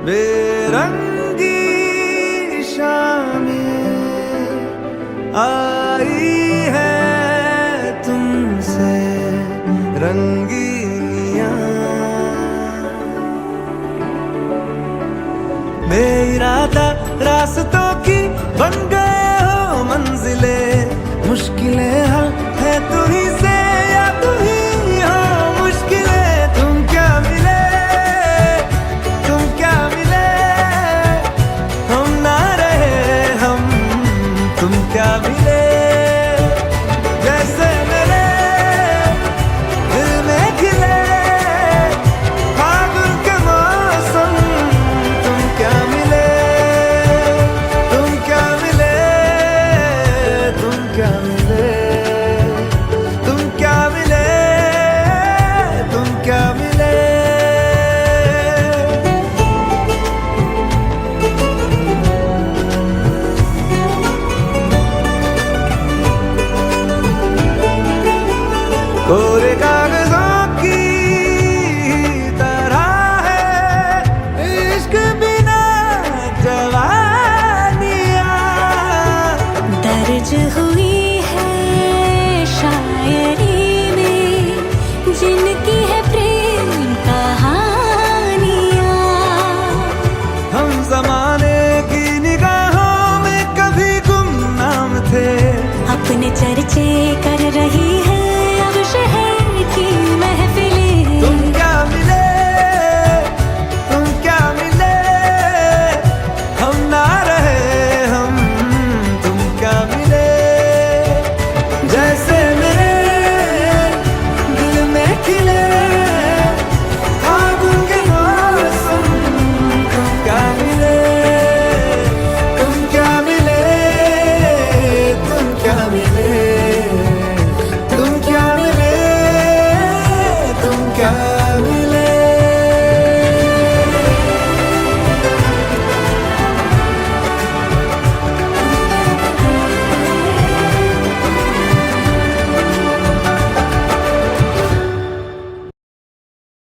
बेरंगी शामें आई है तुमसे रंगीनियां, बेइरादा रास्तों की बन गए हो मंजिलें, मुश्किलें हल है तू ही से या तू ही हो मुश्किलें। तुम क्या मिले, तुम क्या मिले, हम ना रहे हम, तुम क्या मिले, जैसे मेरे दिल में खिले फागुन के मौसम। तुम क्या मिले, तुम क्या मिले, तुम क्या मिले, तुम क्या मिले, तुम क्या मिले। कोरे कागजों की तरह है इश्क बिना जवानियां, दर्ज हुई है शायरी में जिनकी है प्रेम कहानियां। हम जमाने की निगाहों में कभी गुमनाम थे, अपने चर्चे कर रही